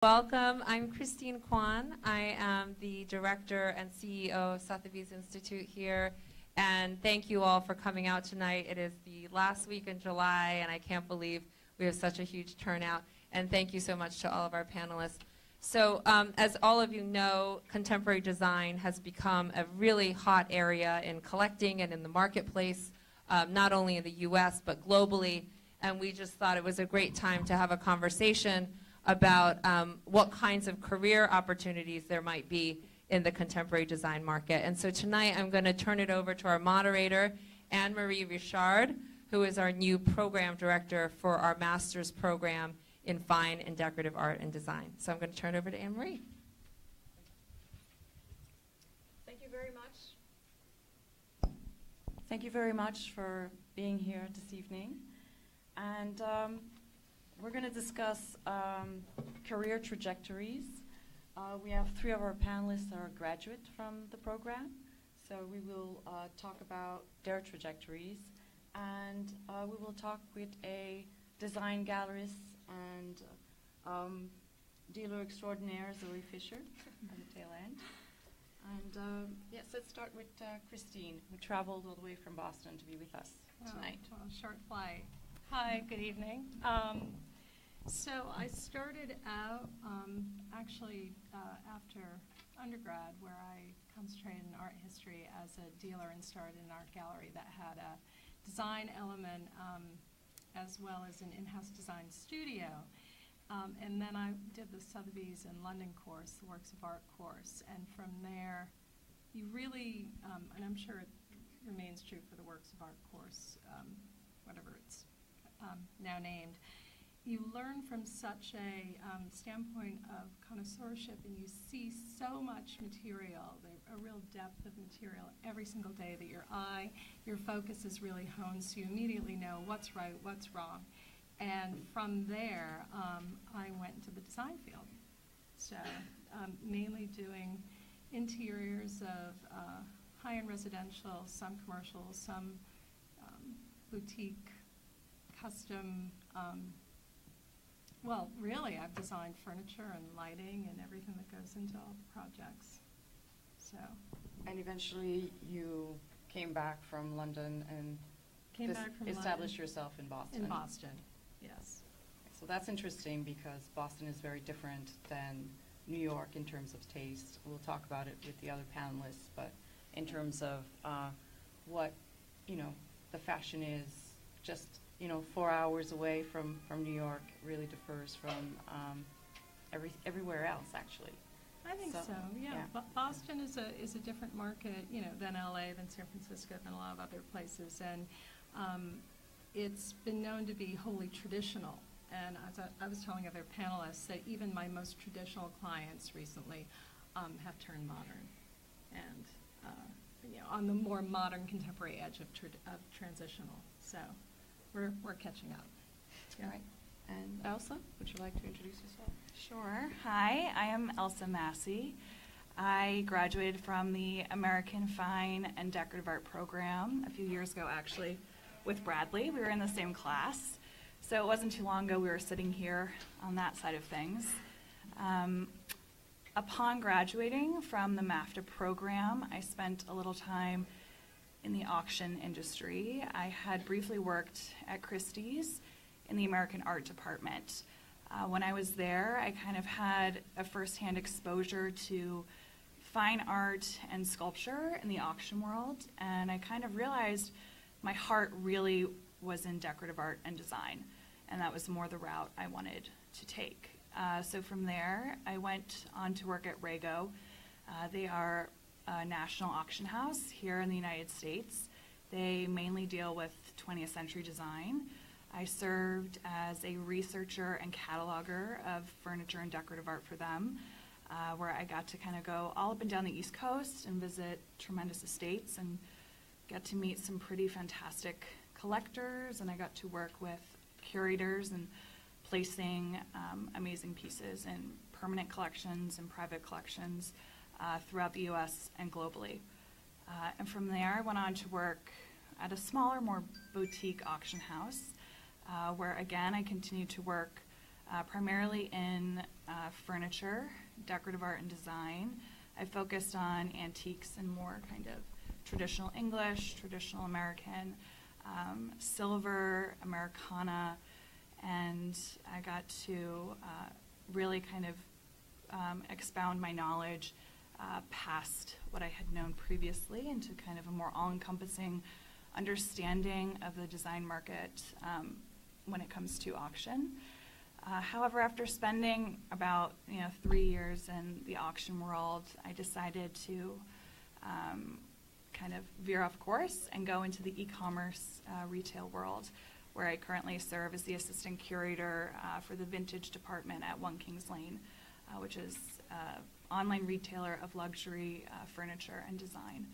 Welcome. I'm Christine Kwan. I am the director and CEO of Sotheby's Institute here. And thank you all for coming out tonight. It is the last week in July, and I can't believe we have such a huge turnout. And thank you so much to all of our panelists. So as all of you know, contemporary design has become a really hot area in collecting and in the marketplace, not only in the US, but globally. And we just thought it was a great time to have a conversation about what kinds of career opportunities there might be in the contemporary design market. And so tonight I'm going to turn it over to our moderator, Anne-Marie Richard, who is our new program director for our master's program in fine and decorative art and design. So I'm going to turn it over to Anne-Marie. Thank you very much. Thank you very much for being here this evening. And we're going to discuss career trajectories. We have 3 of our panelists that are graduate from the program, so we will talk about their trajectories, and we will talk with a design gallerist and dealer extraordinaire, Zoe Fisher, at the tail end. And yes, let's start with Christine, who traveled all the way from Boston to be with us tonight. Well, short flight. Hi, good evening. So I started out actually after undergrad, where I concentrated in art history as a dealer and started an art gallery that had a design element as well as an in-house design studio. And then I did the Sotheby's in London course, the Works of Art course. And from there, you really, and I'm sure it remains true for the Works of Art course, whatever it's now named, you learn from such a standpoint of connoisseurship, and you see so much material, a real depth of material every single day that your focus is really honed, so you immediately know what's right, what's wrong. And from there, I went into the design field. So mainly doing interiors of high-end residential, some commercial, some boutique, custom. Well, really, I've designed furniture and lighting and everything that goes into all the projects. So. And eventually, you came back from London and established yourself in Boston. In Boston, yes. So that's interesting because Boston is very different than New York in terms of taste. We'll talk about it with the other panelists, but in terms of what, the fashion is, just 4 hours away from New York really differs from everywhere else, actually. I think so. Yeah. Boston is a different market, than LA, than San Francisco, than a lot of other places, and it's been known to be wholly traditional. And as I was telling other panelists, that even my most traditional clients recently have turned modern, and on the more modern, contemporary edge of transitional. So. We're catching up. Yeah. All right. And Elsa, would you like to introduce yourself? Sure. Hi, I am Elsa Massey. I graduated from the American Fine and Decorative Art program a few years ago, actually, with Bradley. We were in the same class. So it wasn't too long ago we were sitting here on that side of things. Upon graduating from the MAFTA program, I spent a little time in the auction industry. I had briefly worked at Christie's in the American Art department. When I was there, I kind of had a firsthand exposure to fine art and sculpture in the auction world, and I kind of realized my heart really was in decorative art and design, and that was more the route I wanted to take. So from there, I went on to work at Rago. They are a national auction house here in the United States. They mainly deal with 20th century design. I served as a researcher and cataloger of furniture and decorative art for them, where I got to kind of go all up and down the East Coast and visit tremendous estates and get to meet some pretty fantastic collectors, and I got to work with curators and placing amazing pieces in permanent collections and private collections throughout the U.S. and globally. And from there, I went on to work at a smaller, more boutique auction house, where again, I continued to work primarily in furniture, decorative art, and design. I focused on antiques and more kind of traditional English, traditional American, silver, Americana, and I got to really kind of expound my knowledge past what I had known previously into kind of a more all-encompassing understanding of the design market when it comes to auction. However, after spending about 3 years in the auction world, I decided to kind of veer off course and go into the e-commerce retail world, where I currently serve as the Assistant Curator for the Vintage Department at One Kings Lane, which is an online retailer of luxury furniture and design.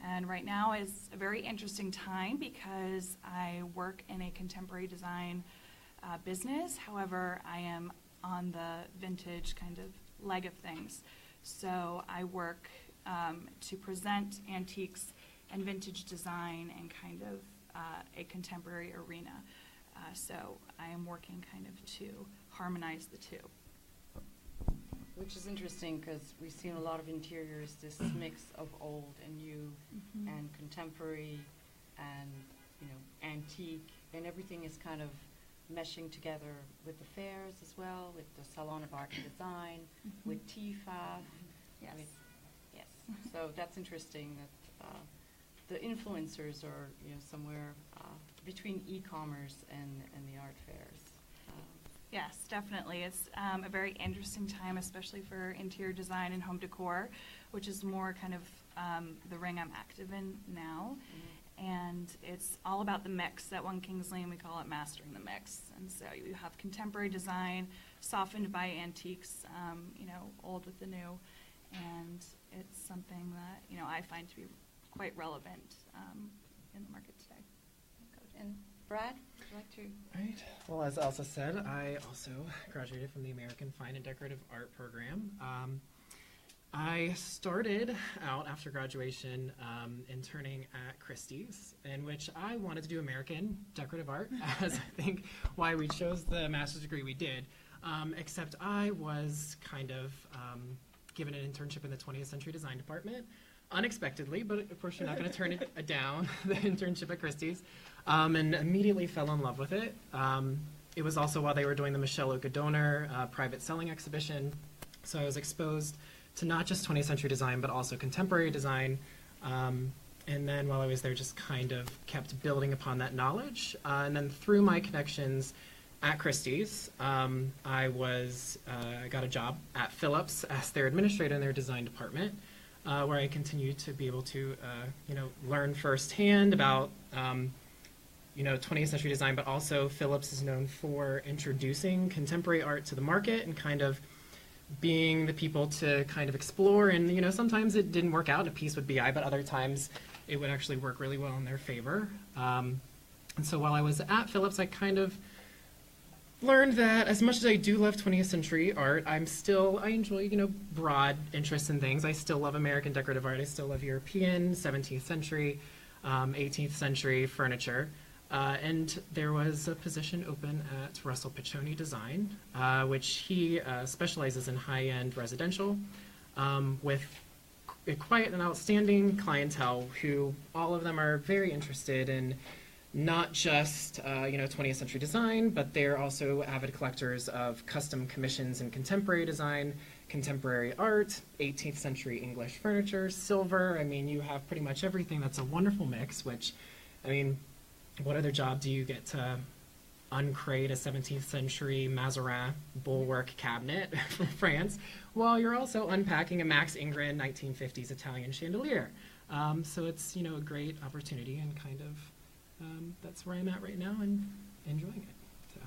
And right now is a very interesting time because I work in a contemporary design business. However, I am on the vintage kind of leg of things. So I work to present antiques and vintage design in kind of a contemporary arena. So I am working kind of to harmonize the two. Which is interesting because we've seen a lot of interiors, this mix of old and new and contemporary and antique, and everything is kind of meshing together with the fairs as well, with the Salon of Art and Design, with TFAF. Yes. Yes. So that's interesting that the influencers are somewhere between e-commerce and the art fairs. Yes, definitely. It's a very interesting time, especially for interior design and home decor, which is more kind of the ring I'm active in now. And it's all about the mix. At One Kings Lane, we call it mastering the mix. And so you have contemporary design softened by antiques, old with the new. And it's something that, I find to be quite relevant in the market today. And Brad, would you like to? Right. Well, as Elsa said, I also graduated from the American Fine and Decorative Art program. I started out after graduation interning at Christie's, in which I wanted to do American decorative art, as I think why we chose the master's degree we did, except I was kind of given an internship in the 20th Century Design Department, unexpectedly, but of course you're not going to turn it down, the internship at Christie's, and immediately fell in love with it. It was also while they were doing the Michelle O'Godonor private selling exhibition, so I was exposed to not just 20th century design, but also contemporary design. And then while I was there, just kind of kept building upon that knowledge. And then through my connections at Christie's, I got a job at Phillips as their administrator in their design department, where I continued to be able to, learn firsthand about, 20th century design, but also Phillips is known for introducing contemporary art to the market and kind of being the people to kind of explore, and sometimes it didn't work out and a piece would be but other times it would actually work really well in their favor. And so while I was at Phillips, I kind of learned that as much as I do love 20th century art, I enjoy broad interests in things. I still love American decorative art. I still love European, 17th century, 18th century furniture. And there was a position open at Russell Piccione Design, which he specializes in high-end residential with quite an outstanding clientele who all of them are very interested in not just 20th century design, but they're also avid collectors of custom commissions in contemporary design, contemporary art, 18th century English furniture, silver. I mean, you have pretty much everything. That's a wonderful mix, which, what other job do you get to uncrate a 17th century Mazarin bulwark cabinet from France while you're also unpacking a Max Ingrid 1950s Italian chandelier? So it's, a great opportunity, and kind of that's where I'm at right now and enjoying it. So.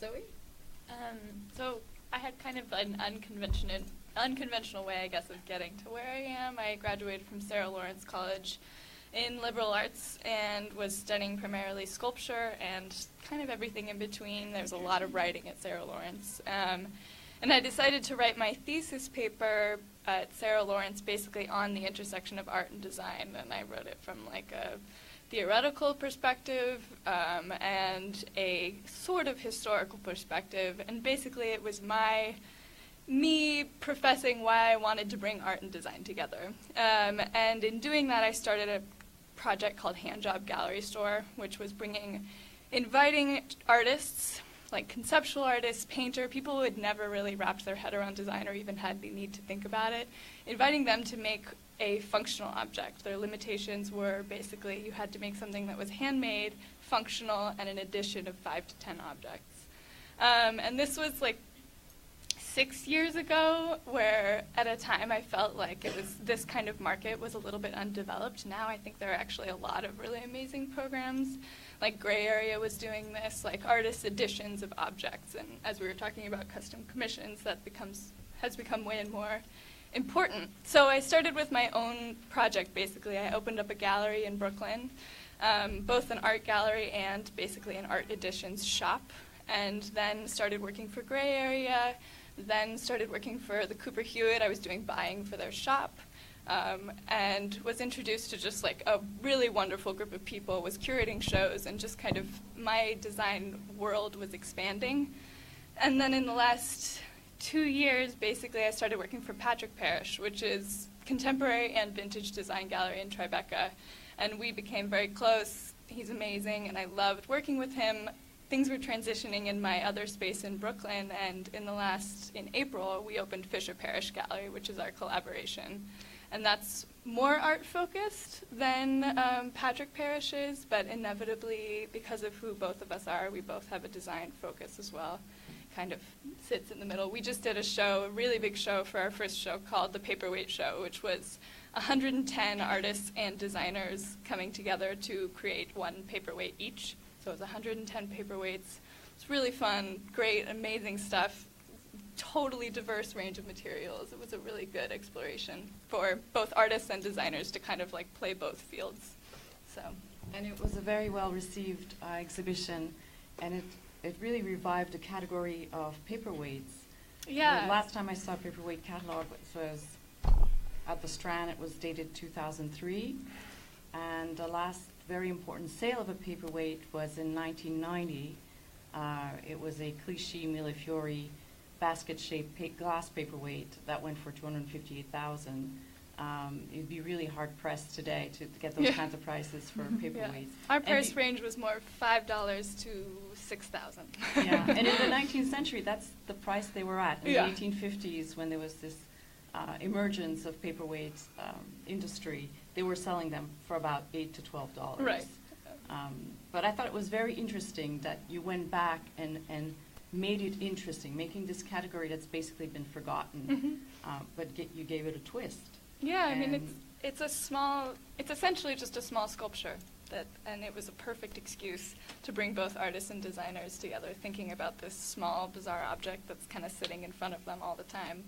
Zoe? So I had kind of an unconventional way, I guess, of getting to where I am. I graduated from Sarah Lawrence College in liberal arts and was studying primarily sculpture and kind of everything in between. There was a lot of writing at Sarah Lawrence. And I decided to write my thesis paper at Sarah Lawrence basically on the intersection of art and design, and I wrote it from like a theoretical perspective and a sort of historical perspective. And basically it was me professing why I wanted to bring art and design together. And in doing that, I started a project called Handjob Gallery Store, which was inviting artists, like conceptual artists, painter, people who had never really wrapped their head around design or even had the need to think about it, inviting them to make a functional object. Their limitations were basically you had to make something that was handmade, functional, and an addition of 5 to 10 objects. And this was like 6 years ago, where at a time I felt like this kind of market was a little bit undeveloped. Now I think there are actually a lot of really amazing programs. Like Gray Area was doing this, like artist editions of objects, and as we were talking about custom commissions, that has become way more important. So I started with my own project, basically. I opened up a gallery in Brooklyn, both an art gallery and basically an art editions shop, and then started working for Gray Area, then started working for the Cooper Hewitt. I was doing buying for their shop, and was introduced to just like a really wonderful group of people, was curating shows, and just kind of my design world was expanding. And then in the last 2 years, basically, I started working for Patrick Parrish, which is contemporary and vintage design gallery in Tribeca, and we became very close. He's amazing, and I loved working with him. Things were transitioning in my other space in Brooklyn, and in April, we opened Fisher Parrish Gallery, which is our collaboration. And that's more art-focused than Patrick Parrish is, but inevitably, because of who both of us are, we both have a design focus as well. Kind of sits in the middle. We just did a really big show for our first show called The Paperweight Show, which was 110 artists and designers coming together to create one paperweight each. So it was 110 paperweights. It's really fun, great, amazing stuff, totally diverse range of materials. It was a really good exploration for both artists and designers to kind of like play both fields. And it was a very well-received exhibition, and it really revived the category of paperweights. Yeah. The last time I saw a paperweight catalog was at the Strand. It was dated 2003, and the last very important sale of a paperweight was in 1990. It was a Clichy Millefiori basket-shaped glass paperweight that went for $258,000. You'd be really hard-pressed today to get those kinds of prices for paperweights. Yeah. Our price range was more $5 to $6,000. Yeah, and in the 19th century, that's the price they were at. In the 1850s, when there was this emergence of paperweight industry, they were selling them for about $8 to $12. Right. But I thought it was very interesting that you went back and made it interesting, making this category that's basically been forgotten, but you gave it a twist. Yeah, I mean, it's essentially just a small sculpture, and it was a perfect excuse to bring both artists and designers together, thinking about this small, bizarre object that's kind of sitting in front of them all the time,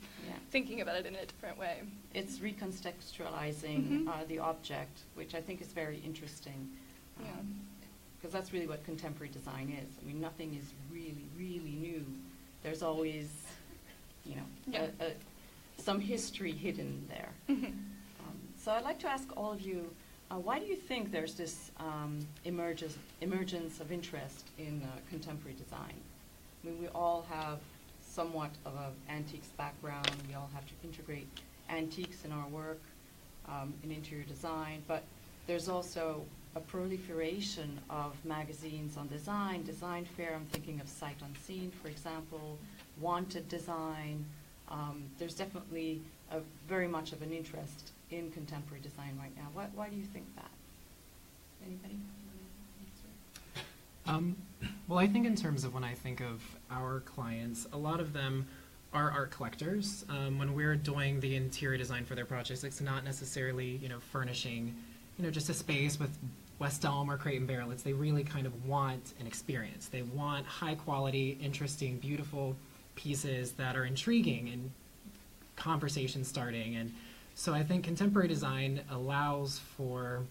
thinking about it in a different way. It's recontextualizing the object, which I think is very interesting, because that's really what contemporary design is. I mean, nothing is really, really new. There's always, some history hidden there. So I'd like to ask all of you, why do you think there's this emergence of interest in contemporary design? I mean, we all have somewhat of an antiques background. We all have to integrate antiques in our work, in interior design, but there's also a proliferation of magazines on design, Design Fair. I'm thinking of Sight Unseen, for example, Wanted Design. There's definitely very much of an interest in contemporary design right now. Why do you think that? Anybody? Well, I think in terms of when I think of our clients, a lot of them are art collectors. When we're doing the interior design for their projects, it's not necessarily, furnishing, just a space with West Elm or Crate and Barrel. They really kind of want an experience. They want high quality, interesting, beautiful pieces that are intriguing and conversation starting. And so I think contemporary design allows for,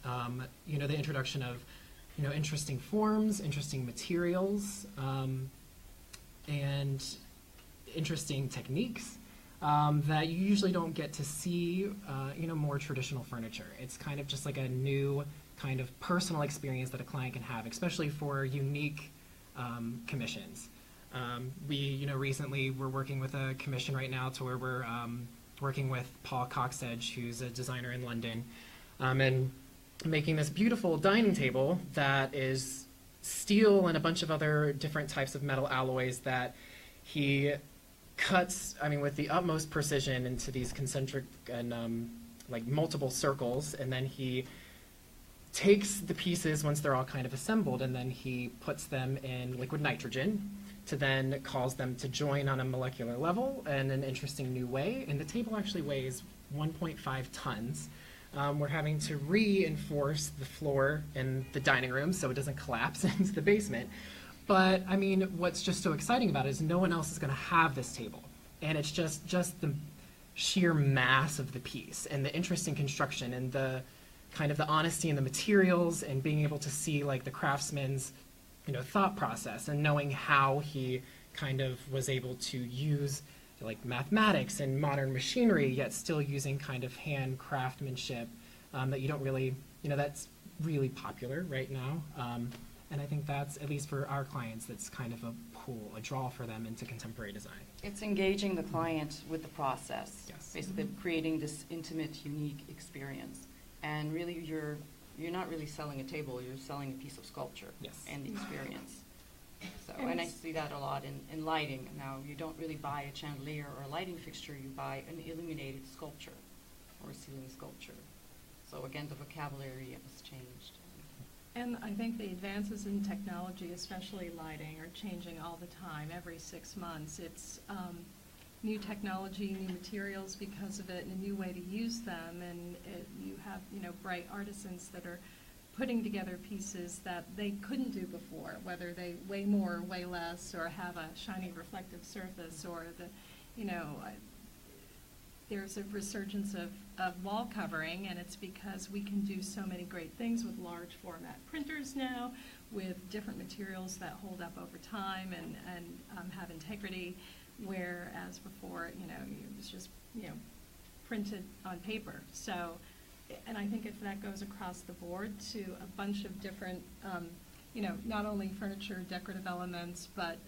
the introduction of, interesting forms, interesting materials, and interesting techniques that you usually don't get to see, more traditional furniture. It's kind of just like a new kind of personal experience that a client can have, especially for unique commissions. We, recently we're working with a commission right now to where we're working with Paul Coxedge, who's a designer in London, and making this beautiful dining table that is steel and a bunch of other different types of metal alloys that he cuts, with the utmost precision into these concentric and like multiple circles, and then he takes the pieces once they're all kind of assembled, and then he puts them in liquid nitrogen to then cause them to join on a molecular level in an interesting new way. And the table actually weighs 1.5 tons. We're having to reinforce the floor in the dining room so it doesn't collapse into the basement. But what's just so exciting about it is no one else is going to have this table. And it's just the sheer mass of the piece and the interesting construction and the kind of the honesty in the materials and being able to see like the craftsman's thought process and knowing how he kind of was able to use like mathematics and modern machinery, yet still using kind of hand craftsmanship that you don't really, that's really popular right now. And I think that's, at least for our clients, that's kind of a pull, a draw for them into contemporary design. It's engaging the client with the process, Yes. basically creating this intimate, unique experience. And really, you're not really selling a table, you're selling a piece of sculpture Yes. and the experience. So, And and I it's- see that a lot in lighting. Now, you don't really buy a chandelier or a lighting fixture, you buy an illuminated sculpture or a ceiling sculpture. So again, the vocabulary has changed. And I think the advances in technology, especially lighting, are changing all the time. Every 6 months, it's new technology, new materials because of it, and a new way to use them. And you have, bright artisans that are putting together pieces that they couldn't do before, whether they weigh more or weigh less, or have a shiny reflective surface, or there's a resurgence of wall covering, and it's because we can do so many great things with large format printers now, with different materials that hold up over time and have integrity, whereas before, it was just, printed on paper. So, and I think if that goes across the board to a bunch of different, not only furniture, decorative elements, but,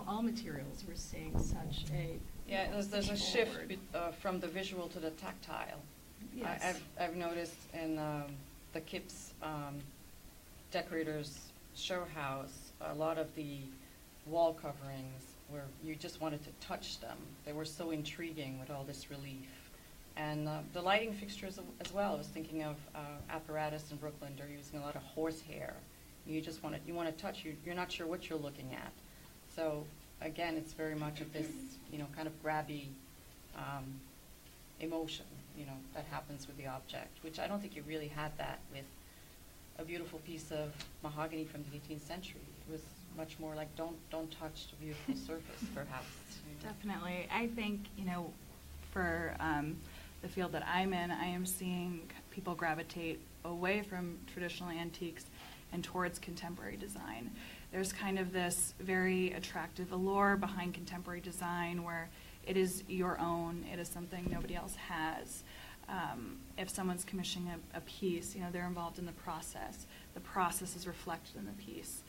all materials, we're seeing such a Yeah, there's a push shift forward. from the visual to the tactile. Yes. I've noticed in the Kipps Decorators Show House, a lot of the wall coverings where you just wanted to touch them. They were so intriguing with all this relief. And the lighting fixtures as well. I was thinking of apparatus in Brooklyn. They're using a lot of horsehair. You just want to touch. You're not sure what you're looking at. So again, it's very much of this, kind of grabby emotion, that happens with the object, which I don't think you really had that with a beautiful piece of mahogany from the 18th century. It was much more like, don't touch the beautiful surface, perhaps. Definitely. I think, for the field that I'm in, I am seeing people gravitate away from traditional antiques and towards contemporary design. There's kind of this very attractive allure behind contemporary design where it is your own, it is something nobody else has. If someone's commissioning a piece, they're involved in the process. The process is reflected in the piece.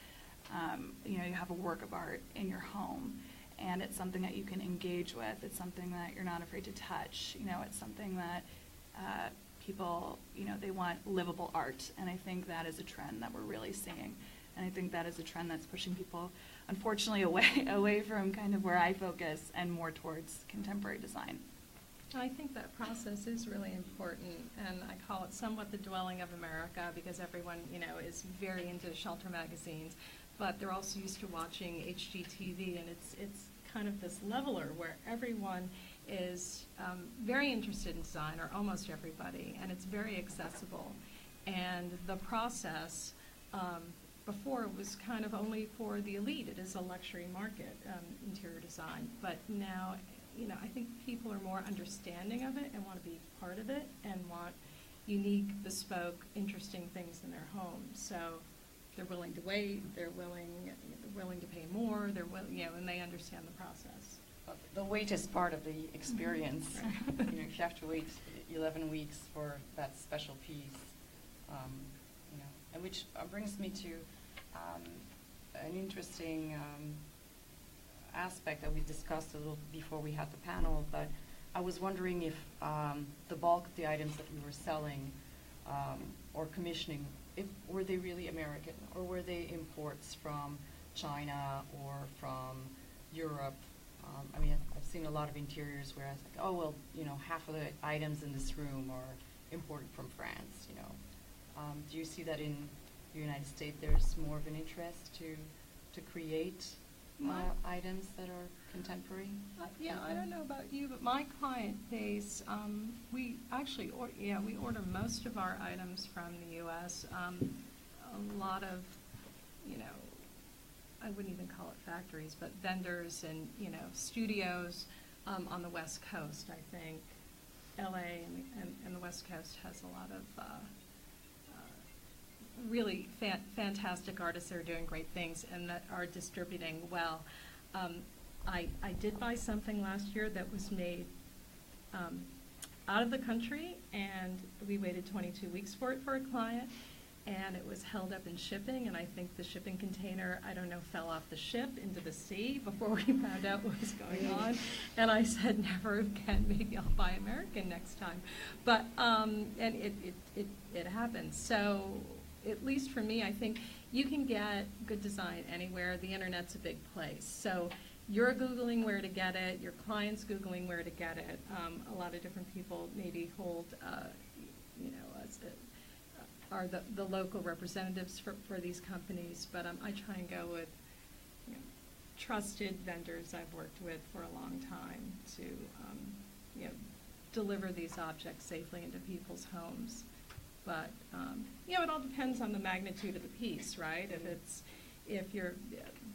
You have a work of art in your home, and it's something that you can engage with. It's something that you're not afraid to touch. It's something that people, they want livable art, and I think that is a trend that we're really seeing. And I think that is a trend that's pushing people, unfortunately, away from kind of where I focus and more towards contemporary design. I think that process is really important, and I call it somewhat the dwelling of America, because everyone, is very into shelter magazines, but they're also used to watching HGTV, and it's kind of this leveler where everyone is very interested in design, or almost everybody, and it's very accessible. And the process, before it was kind of only for the elite. It is a luxury market, interior design, but now, I think people are more understanding of it and want to be part of it and want unique, bespoke, interesting things in their home. So they're willing to wait, they're willing to pay more, and they understand the process. The wait is part of the experience. Right. If you have to wait 11 weeks for that special piece, and which brings me to an interesting aspect that we discussed a little before we had the panel, but I was wondering if the bulk of the items that we were selling or commissioning, were they really American, or were they imports from China or from Europe? I mean, I've seen a lot of interiors where I was like, oh, well, half of the items in this room are imported from France, Do you see that in the United States there's more of an interest to create items that are contemporary? Yeah, I don't know about you, but my client base, we actually, we order most of our items from the U.S. A lot of, I wouldn't even call it factories, but vendors and, studios on the West Coast. I think LA and the West Coast has a lot of really fantastic artists that are doing great things and that are distributing well. I did buy something last year that was made out of the country, and we waited 22 weeks for it for a client, and it was held up in shipping, and I think the shipping container, I don't know, fell off the ship into the sea before we found out what was going on. And I said, never again, maybe I'll buy American next time. But, and it happens. So, at least for me, I think you can get good design anywhere. The internet's a big place. So, you're Googling where to get it, your client's Googling where to get it. A lot of different people maybe hold, are the local representatives for these companies, but I try and go with trusted vendors I've worked with for a long time to deliver these objects safely into people's homes. But it all depends on the magnitude of the piece, right? If you're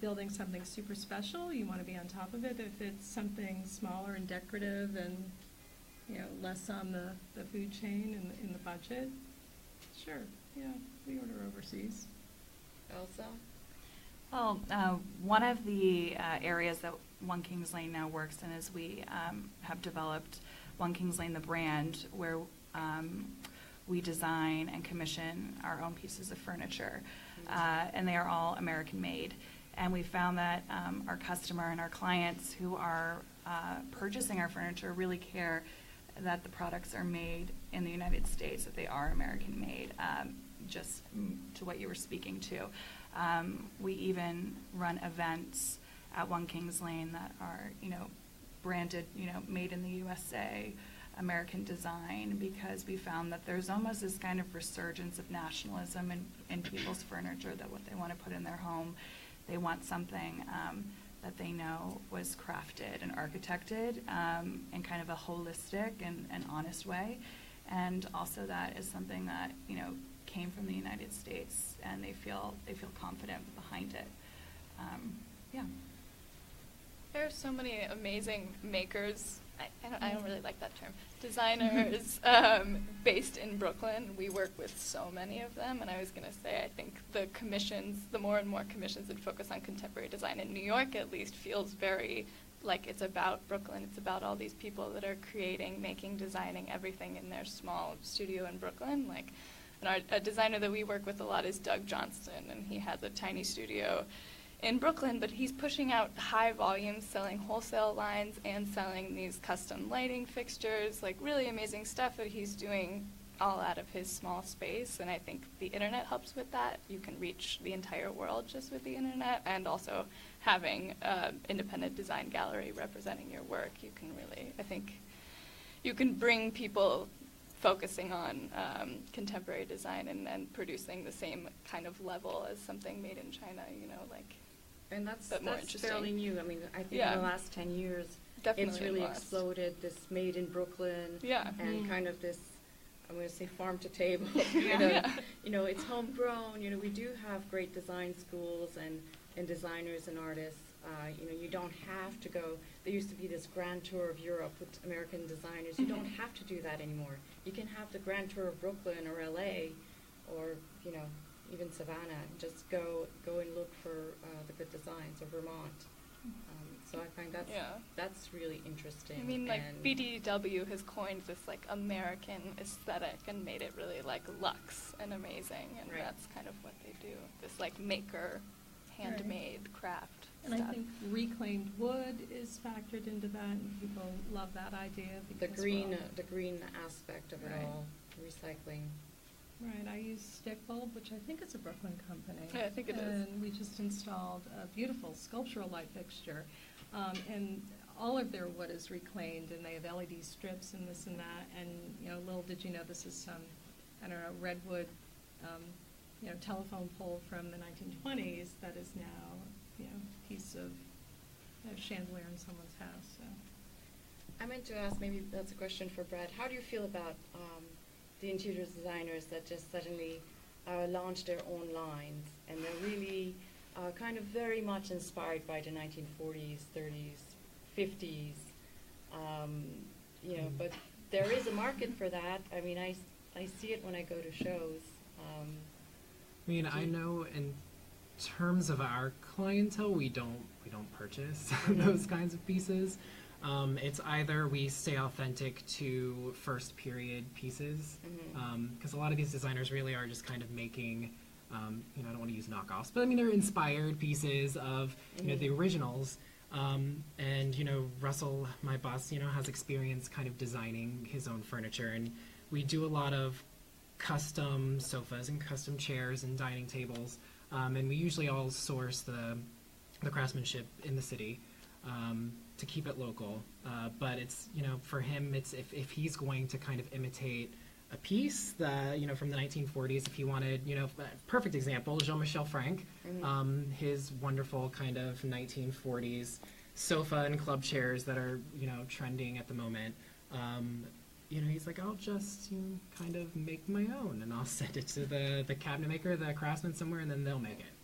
building something super special, you want to be on top of it. If it's something smaller and decorative and less on the food chain and in the budget, sure, we order overseas. Elsa? Well, one of the areas that One Kings Lane now works in is we have developed One Kings Lane, the brand, where we design and commission our own pieces of furniture, and they are all American-made. And we found that our customer and our clients who are purchasing our furniture really care that the products are made in the United States, that they are American-made, just to what you were speaking to. We even run events at One Kings Lane that are, branded, made in the USA, American design, because we found that there's almost this kind of resurgence of nationalism in people's furniture, that what they want to put in their home, they want something that they know was crafted and architected in kind of a holistic and honest way, and also that is something that came from the United States, and they feel confident behind it. There are so many amazing makers. I don't really like that term. Designers based in Brooklyn. We work with so many of them, and I was going to say, I think the more and more commissions that focus on contemporary design in New York, at least, feels very like it's about Brooklyn. It's about all these people that are creating, making, designing everything in their small studio in Brooklyn. Like, a designer that we work with a lot is Doug Johnston, and he has a tiny studio in Brooklyn, but he's pushing out high volumes, selling wholesale lines and selling these custom lighting fixtures, like really amazing stuff that he's doing all out of his small space. And I think the internet helps with that. You can reach the entire world just with the internet, and also having independent design gallery representing your work, you can really, I think, you can bring people focusing on contemporary design and producing the same kind of level as something made in China, And that's more interesting. fairly new. I mean, I think in the last 10 years, Definitely it's really exploded, this made in Brooklyn, and kind of this, I'm going to say farm to table. It's homegrown. We do have great design schools and designers and artists. You don't have to go. There used to be this grand tour of Europe with American designers. You don't have to do that anymore. You can have the grand tour of Brooklyn or LA, or even Savannah. Just go and look for the good designs, or Vermont. So I find that's really interesting. I mean, like, and BDW has coined this, like, American aesthetic and made it really, like, luxe and amazing, and Right. that's kind of what they do, this, like, maker, handmade craft And stuff. I think reclaimed wood is factored into that, and people love that idea. the Because, green, well, the green aspect of it Right. all, recycling. right, I use Stick Bulb, which I think is a Brooklyn company. Yeah, I think it is. And we just installed a beautiful sculptural light fixture. And all of their wood is reclaimed, and they have LED strips and this and that. And, you know, little did you know, this is some, I don't know, redwood, you know, telephone pole from the 1920s that is now, you know, a piece of chandelier in someone's house. So. I meant to ask, maybe that's a question for Brad. How do you feel about the interior designers that just suddenly launched their own lines, and they're really kind of very much inspired by the 1940s, 30s, 50s, you know, but there is a market for that. I mean, I see it when I go to shows. I mean, I know in terms of our clientele, we don't purchase those kinds of pieces. It's either we stay authentic to first period pieces, because a lot of these designers really are just kind of making, you know, I don't want to use knockoffs, but I mean, they're inspired pieces of, you know, the originals. And, you know, Russell, my boss, you know, has experience kind of designing his own furniture, and we do a lot of custom sofas and custom chairs and dining tables, and we usually all source the craftsmanship in the city to keep it local. But it's, you know, for him, it's if he's going to kind of imitate a piece that, you know, from the 1940s, if he wanted, you know, perfect example, Jean-Michel Frank, his wonderful kind of 1940s sofa and club chairs that are, you know, trending at the moment. You know, he's like, I'll just, you know, kind of make my own, and I'll send it to the cabinet maker, the craftsman somewhere, and then they'll make it.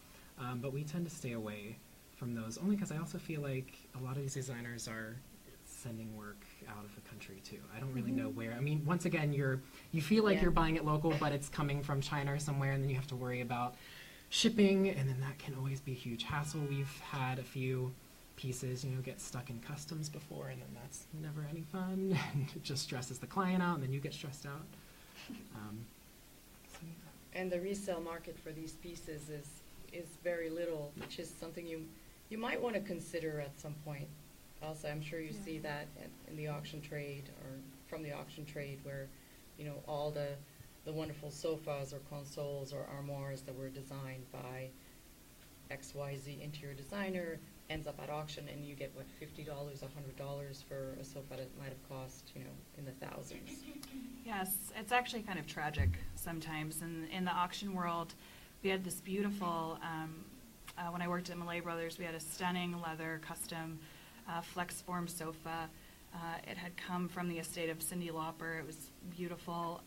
But we tend to stay away from those, only because I also feel like a lot of these designers are sending work out of the country too. I don't really know where. I mean, once again, you feel like you're buying it local, but it's coming from China or somewhere, and then you have to worry about shipping, and then that can always be a huge hassle. We've had a few pieces, you know, get stuck in customs before, and then that's never any fun, and it just stresses the client out, and then you get stressed out. So, yeah. And the resale market for these pieces is very little, which is something you might want to consider at some point. Also, I'm sure you see that in the auction trade, or from the auction trade, where, you know, all the wonderful sofas or consoles or armoires that were designed by XYZ interior designer ends up at auction, and you get, what, $50, $100 for a sofa that might have cost, you know, in the thousands. Yes, it's actually kind of tragic sometimes. In the auction world, we had this beautiful, when I worked at Malay Brothers, we had a stunning leather custom flex form sofa. It had come from the estate of Cyndi Lauper. It was beautiful,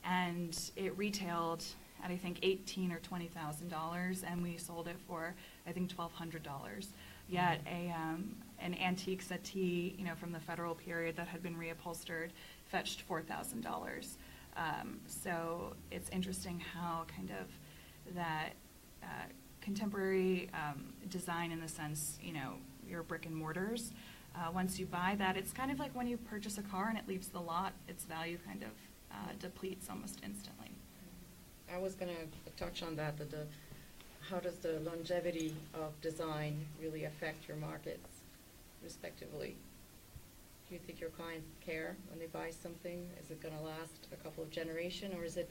and it retailed at, I think, $18,000 or $20,000, and we sold it for, I think, $1,200. Yet an antique settee, you know, from the Federal period that had been reupholstered fetched $4,000. So it's interesting how kind of that contemporary design, in the sense, you know, your brick and mortars. Once you buy that, it's kind of like when you purchase a car and it leaves the lot, its value kind of depletes almost instantly. I was going to touch on that, how does the longevity of design really affect your markets, respectively? Do you think your clients care when they buy something? Is it going to last a couple of generations, or is it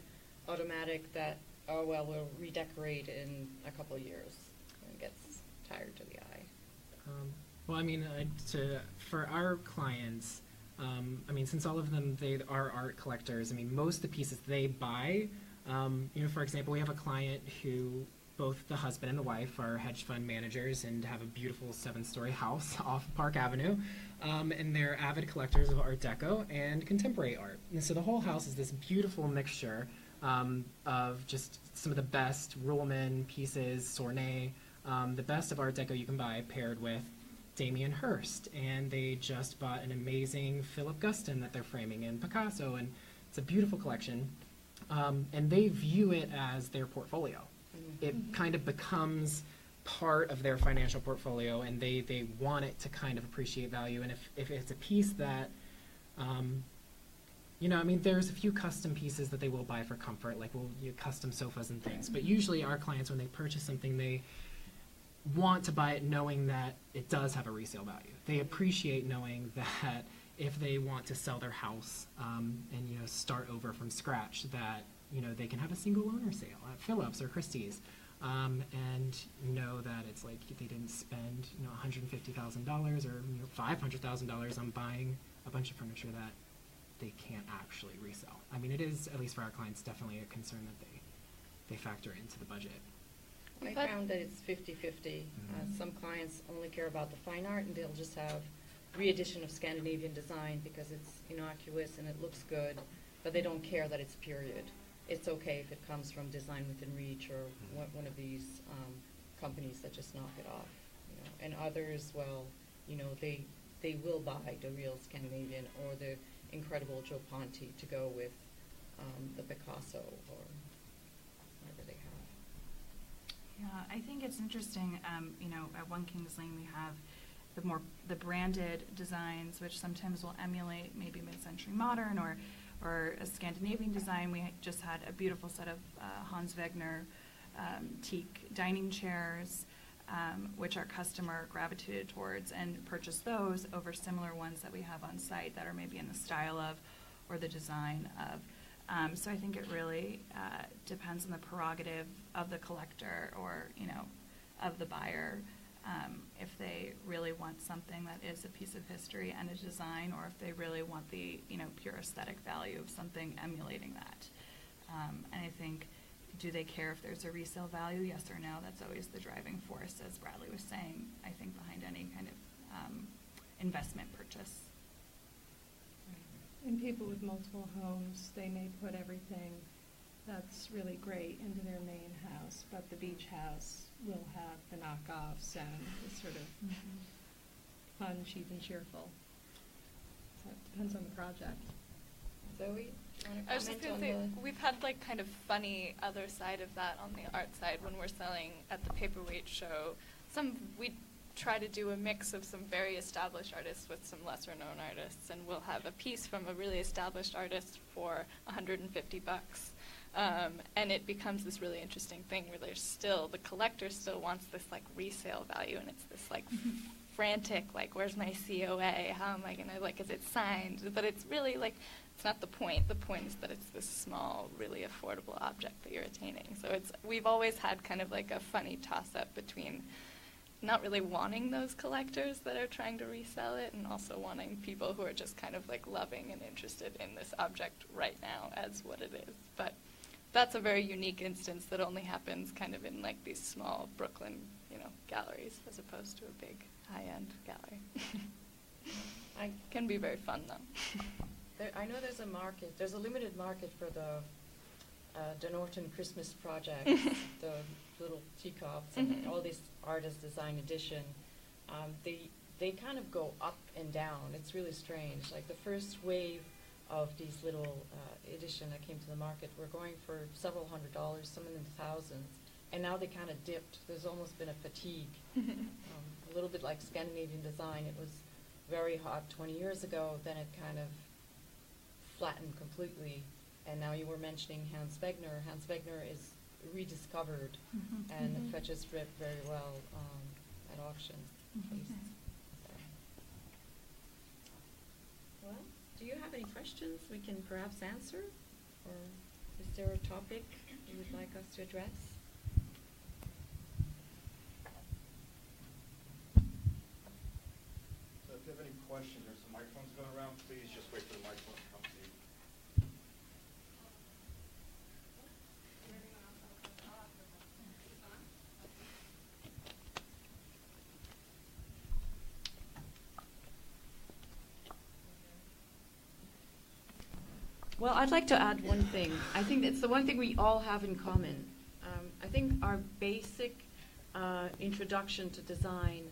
automatic that, oh, well, we'll redecorate in a couple of years, and it gets tired to the eye? Well, I mean, for our clients, I mean, since all of them, they are art collectors, I mean, most of the pieces they buy, you know, for example, we have a client who, both the husband and the wife are hedge fund managers and have a beautiful 7-story house off Park Avenue, and they're avid collectors of Art Deco and contemporary art. And so the whole house is this beautiful mixture of just some of the best Ruhlman pieces, Sornay, the best of Art Deco you can buy, paired with Damien Hirst. And they just bought an amazing Philip Guston that they're framing in Picasso, and it's a beautiful collection. And they view it as their portfolio. It kind of becomes part of their financial portfolio, and they want it to kind of appreciate value. And if it's a piece that, you know, I mean, there's a few custom pieces that they will buy for comfort, like custom sofas and things. But usually our clients, when they purchase something, they want to buy it knowing that it does have a resale value. They appreciate knowing that if they want to sell their house and, you know, start over from scratch, that, you know, they can have a single owner sale at Phillips or Christie's. And know that it's like they didn't spend, you know, $150,000 or, you know, $500,000 on buying a bunch of furniture that they can't actually resell. I mean, it is, at least for our clients, definitely a concern that they factor into the budget. I found that it's 50-50. Some clients only care about the fine art, and they'll just have re-edition of Scandinavian design because it's innocuous and it looks good, but they don't care that it's period. It's okay if it comes from Design Within Reach or one of these companies that just knock it off. You know. And others, well, you know, they will buy the real Scandinavian or the incredible Joe Ponti to go with the Picasso or whatever they have. Yeah, I think it's interesting. You know, at One Kings Lane we have the branded designs, which sometimes will emulate maybe mid-century modern or a Scandinavian design. We just had a beautiful set of Hans Wegner teak dining chairs, which our customer gravitated towards and purchased those over similar ones that we have on site that are maybe in the style of or the design of. So I think it really depends on the prerogative of the collector or, you know, of the buyer. If they really want something that is a piece of history and a design, or if they really want the, you know, pure aesthetic value of something emulating that. And I think, do they care if there's a resale value? Yes or no? That's always the driving force, as Bradley was saying, I think, behind any kind of investment purchase. And people with multiple homes, they may put everything that's really great into their main house, but the beach house will have the knockoffs and it's sort of fun, cheap, and cheerful. So it depends on the project. Zoe, I was just going to say, we've had like kind of funny other side of that on the art side when we're selling at the Paperweight show. We try to do a mix of some very established artists with some lesser known artists, and we'll have a piece from a really established artist for $150. And it becomes this really interesting thing where there's still, the collector still wants this like resale value, and it's this like frantic, like, where's my COA? How am I going to, like, is it signed? But it's really like, it's not the point. The point is that it's this small, really affordable object that you're attaining. So we've always had kind of like a funny toss-up between not really wanting those collectors that are trying to resell it and also wanting people who are just kind of like loving and interested in this object right now as what it is. But that's a very unique instance that only happens kind of in like these small Brooklyn, you know, galleries as opposed to a big high-end gallery. I can be very fun though. I know there's a market. There's a limited market for the Norton Christmas project, the little teacups and all these artist design edition. They kind of go up and down. It's really strange. Like the first wave of these little edition that came to the market were going for several $100s, some in the thousands, and now they kind of dipped. There's almost been a fatigue. A little bit like Scandinavian design. It was very hot 20 years ago, then it kind of flattened completely, and now you were mentioning Hans Wegner. Hans Wegner is rediscovered and fetches very well at auction. Well, do you have any questions we can perhaps answer, or is there a topic you would like us to address? So if you have any questions, there's some microphones going around. Please just wait for the microphone to come to you. Well, I'd like to add one thing. I think it's the one thing we all have in common. I think our basic introduction to design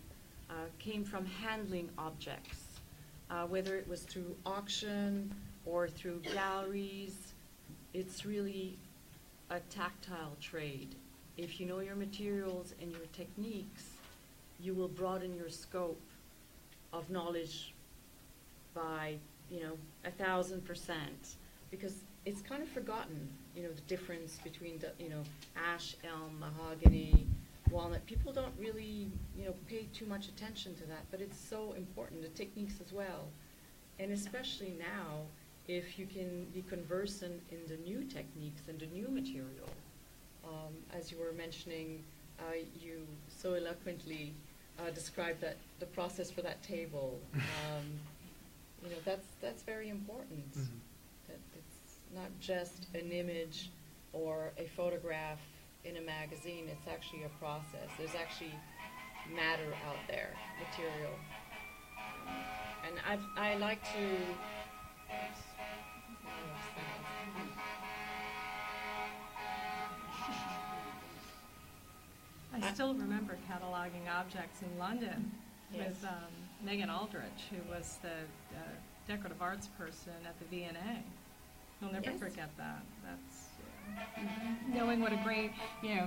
came from handling objects, whether it was through auction or through galleries. It's really a tactile trade. if you know your materials and your techniques, you will broaden your scope of knowledge by, 1,000%, because it's kind of forgotten, the difference between the, ash, elm, mahogany, walnut. People don't really, pay too much attention to that, but it's so important, the techniques as well. And especially now, if you can be conversant in the new techniques and the new material. As you were mentioning, you so eloquently described the process for that table. That's very important. Mm-hmm. That it's not just an image or a photograph in a magazine. It's actually a process. There's actually matter out there, material. And I like to. Oops. I still remember cataloging objects in London Yes. with Megan Aldrich, who was the decorative arts person at the V&A. You'll never Yes. forget that. That's knowing what a grain,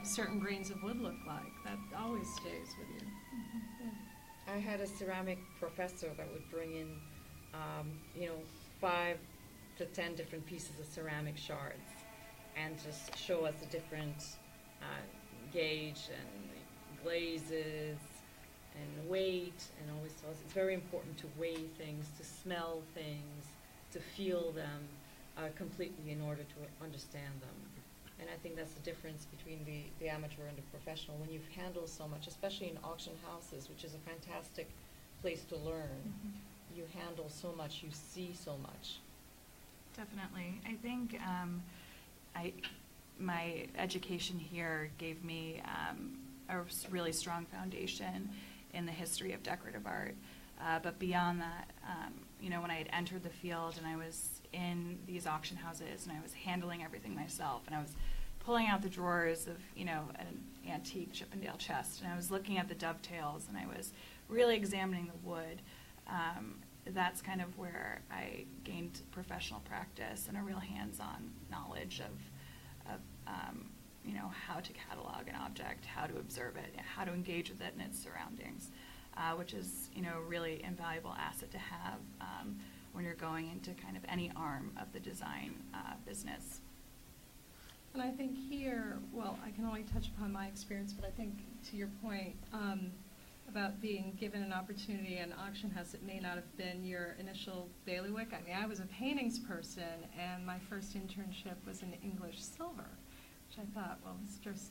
certain grains of wood look like. That always stays with you. I had a ceramic professor that would bring in, 5 to 10 different pieces of ceramic shards and just show us the different gauge and glazes and weight, and always tells us it's very important to weigh things, to smell things, to feel them completely in order to understand them. And I think that's the difference between the amateur and the professional. When you've handled so much, especially in auction houses, which is a fantastic place to learn, you handle so much, you see so much. Definitely. I think my education here gave me a really strong foundation in the history of decorative art. But beyond that, when I had entered the field and I was in these auction houses and I was handling everything myself and I was pulling out the drawers of, an antique Chippendale chest and I was looking at the dovetails and I was really examining the wood, that's kind of where I gained professional practice and a real hands-on knowledge of how to catalog an object, how to observe it, how to engage with it in its surroundings, which is, a really invaluable asset to have when you're going into kind of any arm of the design business. And I think here, well, I can only touch upon my experience, but I think to your point about being given an opportunity in an auction house, it may not have been your initial bailiwick. I mean, I was a paintings person, and my first internship was in English silver, which I thought, well, this just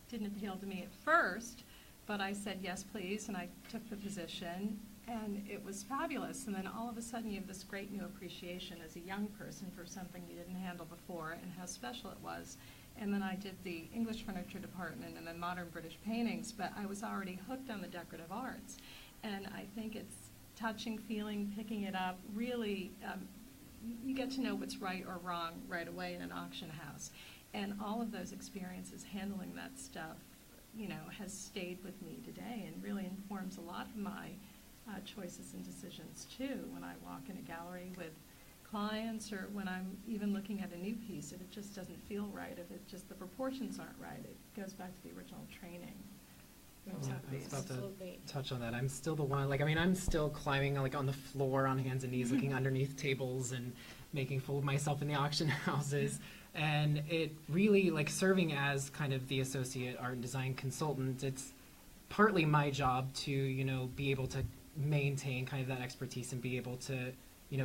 didn't appeal to me at first, but I said, yes, please, and I took the position, and it was fabulous. And then all of a sudden, you have this great new appreciation as a young person for something you didn't handle before and how special it was. And then I did the English furniture department and then modern British paintings, but I was already hooked on the decorative arts. And I think it's touching, feeling, picking it up, really, you get to know what's right or wrong right away in an auction house. And all of those experiences handling that stuff, has stayed with me today and really informs a lot of my choices and decisions too. When I walk in a gallery with clients or when I'm even looking at a new piece, if it just doesn't feel right, if it just the proportions aren't right, it goes back to the original training. I was about Absolutely. to touch on that. I'm still the one, I'm still climbing on the floor on hands and knees, looking underneath tables and making fool of myself in the auction houses. And it really, serving as kind of the associate art and design consultant, it's partly my job to, be able to maintain kind of that expertise and be able to,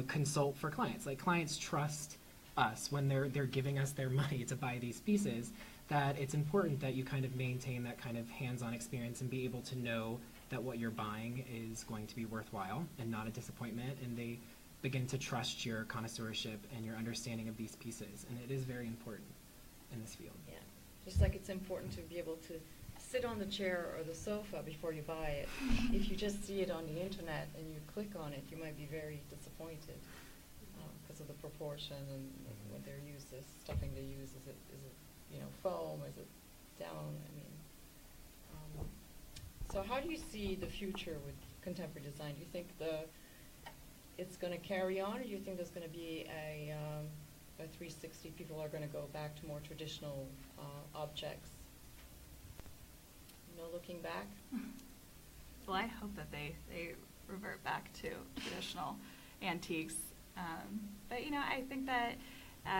consult for clients. Clients trust us when they're giving us their money to buy these pieces, that it's important that you kind of maintain that kind of hands-on experience and be able to know that what you're buying is going to be worthwhile and not a disappointment, and they begin to trust your connoisseurship and your understanding of these pieces, and it is very important in this field. Yeah, just like it's important to be able to sit on the chair or the sofa before you buy it. If you just see it on the internet and you click on it, you might be very disappointed because of the proportion and what they're used as, stuffing they use. Is it foam? Is it down? So how do you see the future with contemporary design? Do you think it's going to carry on, or do you think there's going to be a 360? People are going to go back to more traditional objects? No looking back? Well, I hope that they revert back to traditional antiques. But, I think that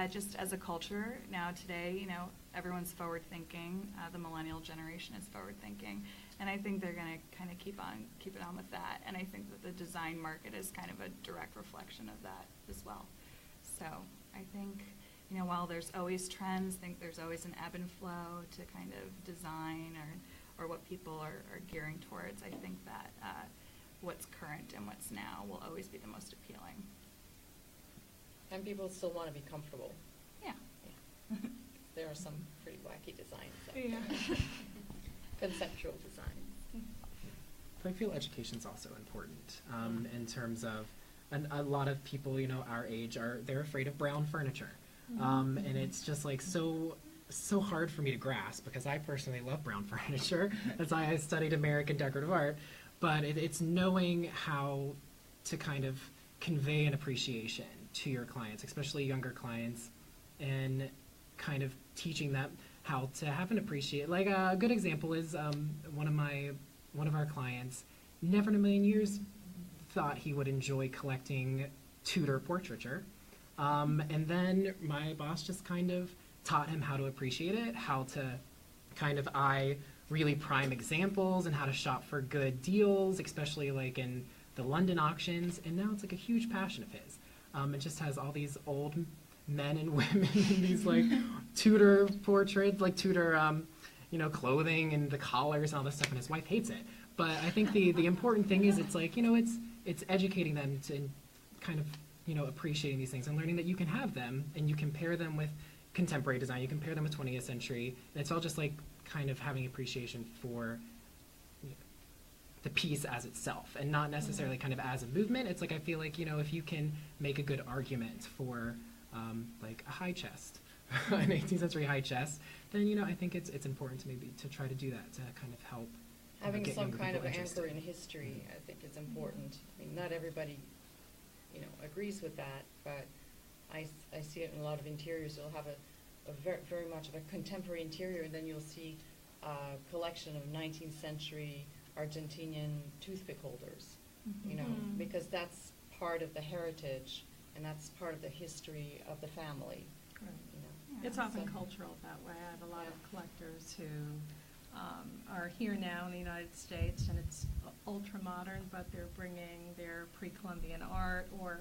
just as a culture now today, everyone's forward-thinking. The millennial generation is forward-thinking. And I think they're going to kind of keep it on with that. And I think that the design market is kind of a direct reflection of that as well. So I think, while there's always trends, I think there's always an ebb and flow to kind of design or what people are gearing towards. I think that what's current and what's now will always be the most appealing. And people still want to be comfortable. Yeah. There are some pretty wacky designs out Yeah. there. Conceptual designs. I feel education's also important in terms of, a lot of people, our age they're afraid of brown furniture. And it's just like so hard for me to grasp because I personally love brown furniture. That's why I studied American decorative art. But it's knowing how to kind of convey an appreciation to your clients, especially younger clients, and kind of teaching them how to have an appreciate. Like a good example is one of our clients never in a million years thought he would enjoy collecting Tudor portraiture. And then my boss just kind of taught him how to appreciate it, how to kind of eye really prime examples and how to shop for good deals, especially like in the London auctions. And now it's like a huge passion of his. It just has all these old men and women in these like Tudor portraits, like Tudor, clothing and the collars and all this stuff. And his wife hates it. But I think the important thing is it's like, it's educating them to kind of, appreciating these things and learning that you can have them and you can pair them with contemporary design, you can pair them with 20th century. And it's all just like kind of having appreciation for the piece as itself and not necessarily kind of as a movement. It's like I feel like, if you can make a good argument for like a high chest, an 18th century high chest, then, I think it's important to try to do that to kind of help. Having get some younger kind of people interested. anchor in history, I think is important. I mean, not everybody, agrees with that, but I see it in a lot of interiors. You'll have a very, very much of a contemporary interior, and then you'll see a collection of 19th century Argentinian toothpick holders, because that's part of the heritage, and that's part of the history of the family. Right. Yeah. It's often So- cultural that way. I have a lot of collectors who are here now in the United States, and it's ultra modern, but they're bringing their pre-Columbian art or,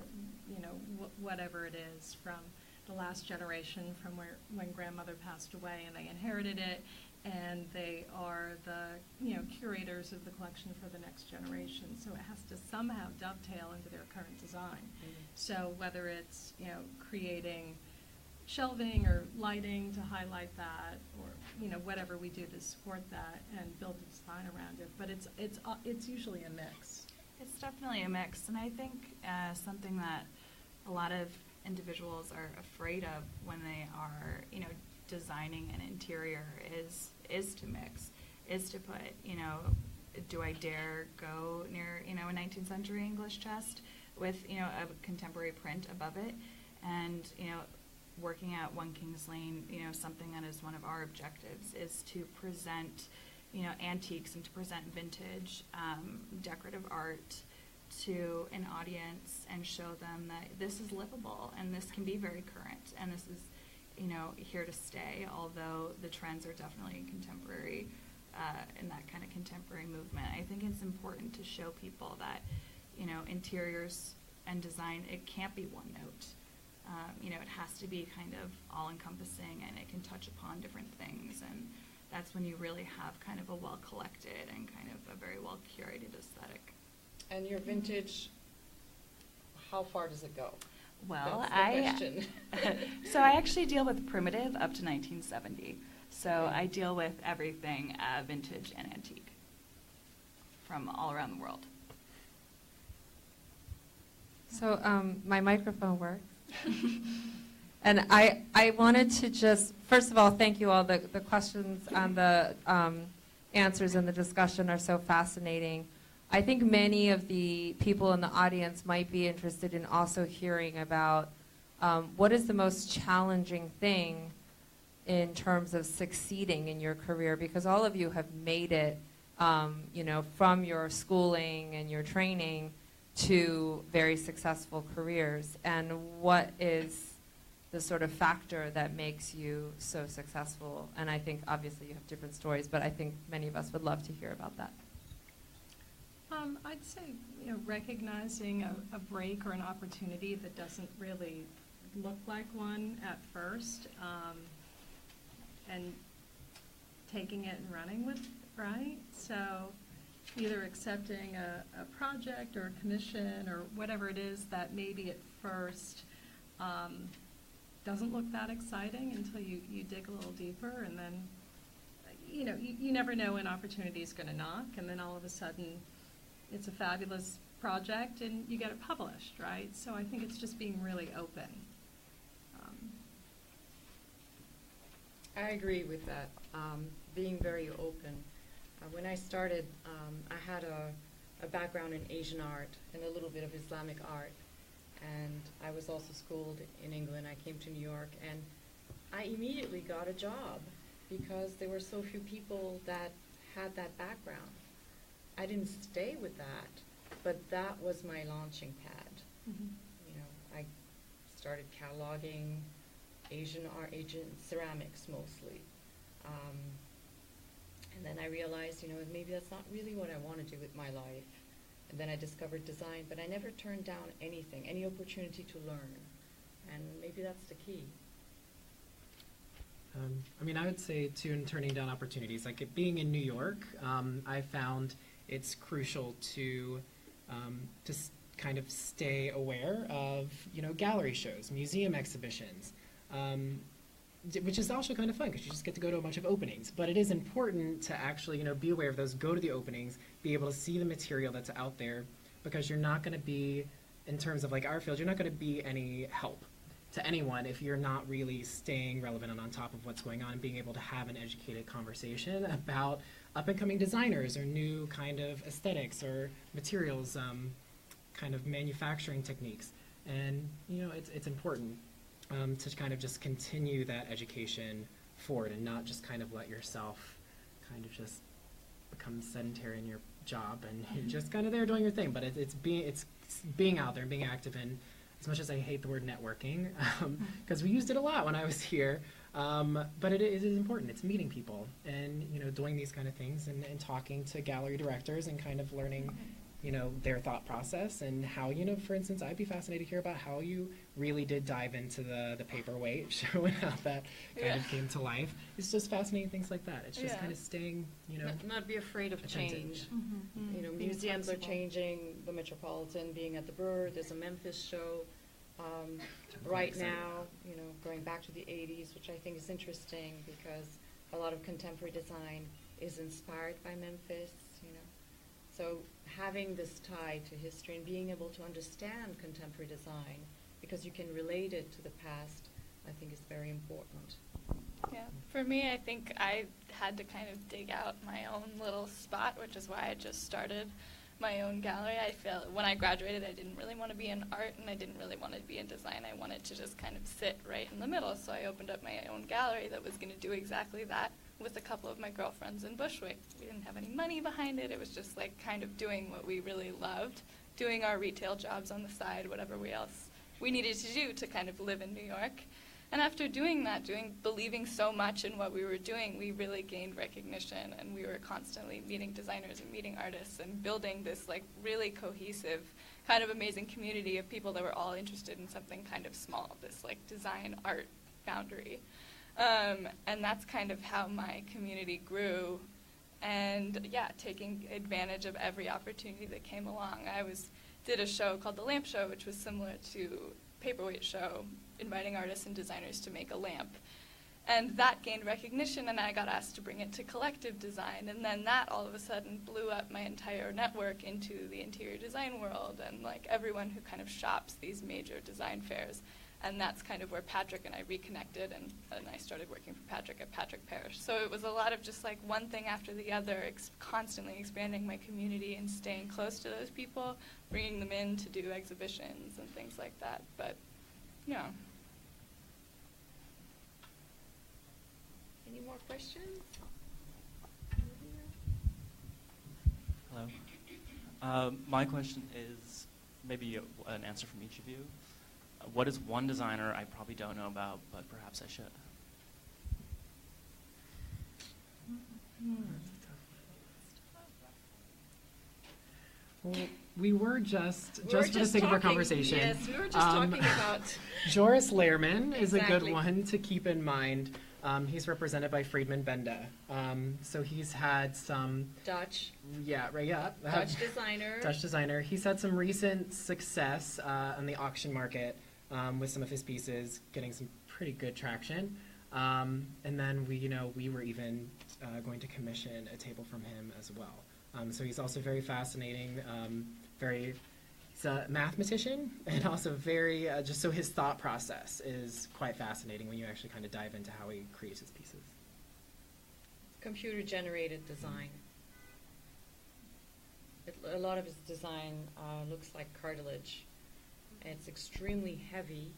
whatever it is from the last generation, from when grandmother passed away, and they inherited it, and they are the curators of the collection for the next generation. So it has to somehow dovetail into their current design. So whether it's creating shelving or lighting to highlight that, or whatever we do to support that and build a design around it. But it's usually a mix. It's definitely a mix, and I think something that a lot of individuals are afraid of when they are, designing an interior is to mix, is to put, do I dare go near, a 19th century English chest with, a contemporary print above it, and, working at One Kings Lane, something that is one of our objectives is to present, antiques and to present vintage decorative art to an audience and show them that this is livable and this can be very current and this is, here to stay, although the trends are definitely contemporary, in that kind of contemporary movement. I think it's important to show people that, interiors and design, it can't be one note. It has to be kind of all-encompassing, and it can touch upon different things, and that's when you really have kind of a well-collected and kind of a very well-curated aesthetic. And your vintage, how far does it go? Well, That's the question. So I actually deal with primitive up to 1970. So I deal with everything vintage and antique from all around the world. So my microphone works. And I wanted to just, first of all, thank you all. The questions and the answers in the discussion are so fascinating. I think many of the people in the audience might be interested in also hearing about what is the most challenging thing in terms of succeeding in your career, because all of you have made it you know, from your schooling and your training to very successful careers, and what is the sort of factor that makes you so successful? And I think obviously you have different stories, but I think many of us would love to hear about that. I'd say, you know, recognizing a break or an opportunity that doesn't really look like one at first, and taking it and running with it, right? So either accepting a project or a commission or whatever it is that maybe at first doesn't look that exciting until you dig a little deeper, and then, you know, you never know when opportunity is going to knock, and then all of a sudden it's a fabulous project and you get it published, right? So I think it's just being really open. I agree with that, being very open. When I started, I had a background in Asian art and a little bit of Islamic art, and I was also schooled in England. I came to New York, and I immediately got a job because there were so few people that had that background. I didn't stay with that, but that was my launching pad. Mm-hmm. You know, I started cataloging Asian art, Asian ceramics mostly. And then I realized, you know, maybe that's not really what I want to do with my life. And then I discovered design, but I never turned down anything, any opportunity to learn. And maybe that's the key. I mean, I would say, too, in turning down opportunities, like it being in New York, I found it's crucial to just kind of stay aware of, you know, gallery shows, museum exhibitions, which is also kind of fun because you just get to go to a bunch of openings. But it is important to actually, you know, be aware of those, go to the openings, be able to see the material that's out there, because you're not going to be, in terms of like our field, you're not going to be any help to anyone if you're not really staying relevant and on top of what's going on and being able to have an educated conversation about up-and-coming designers or new kind of aesthetics or materials, kind of manufacturing techniques. And, you know, it's important to kind of just continue that education forward and not just kind of let yourself kind of just become sedentary in your job and you're just kind of there doing your thing. But it's being out there and being active in, as much as I hate the word networking, because we used it a lot when I was here, but it is important. It's meeting people and, you know, doing these kind of things and talking to gallery directors and kind of learning, you know, their thought process and how, you know, for instance, I'd be fascinated to hear about how you really did dive into the paperweight show and how that kind of came to life. It's just fascinating things like that. It's just kind of staying, you know. Not be afraid of change. Mm-hmm. You know, museums are changing, the Metropolitan being at the Burr, there's a Memphis show right now, you know, going back to the 80s, which I think is interesting because a lot of contemporary design is inspired by Memphis, you know. So having this tie to history and being able to understand contemporary design because you can relate it to the past, I think is very important. Yeah, for me, I think I had to kind of dig out my own little spot, which is why I just started my own gallery. I felt when I graduated, I didn't really want to be in art and I didn't really want to be in design. I wanted to just kind of sit right in the middle. So I opened up my own gallery that was going to do exactly that with a couple of my girlfriends in Bushwick. We didn't have any money behind it. It was just like kind of doing what we really loved, doing our retail jobs on the side, whatever we needed to do to kind of live in New York. And after doing that, believing so much in what we were doing, we really gained recognition, and we were constantly meeting designers and meeting artists and building this like really cohesive, kind of amazing community of people that were all interested in something kind of small, this like design art boundary. And that's kind of how my community grew. And yeah, taking advantage of every opportunity that came along. Did a show called The Lamp Show, which was similar to Paperweight Show, inviting artists and designers to make a lamp. And that gained recognition, and I got asked to bring it to collective design. And then that all of a sudden blew up my entire network into the interior design world and like everyone who kind of shops these major design fairs. And that's kind of where Patrick and I reconnected, and I started working for Patrick at Patrick Parrish. So it was a lot of just like one thing after the other, constantly expanding my community and staying close to those people, bringing them in to do exhibitions and things like that. But, yeah. Any more questions? Hello. My question is maybe an answer from each of you. What is one designer I probably don't know about, but perhaps I should? Well, we were just for the sake of our conversation. Yes, we were just talking about. Joris Lehrman is a good Exactly. one to keep in mind. He's represented by Friedman Benda. So he's had some. Dutch. Yeah, right, yeah. Dutch designer. Dutch designer. He's had some recent success on the auction market with some of his pieces, getting some pretty good traction. And then we were even going to commission a table from him as well. So he's also very fascinating, he's a mathematician, and also very, just so his thought process is quite fascinating when you actually kind of dive into how he creates his pieces. Computer-generated design. A lot of his design looks like cartilage, and it's extremely heavy.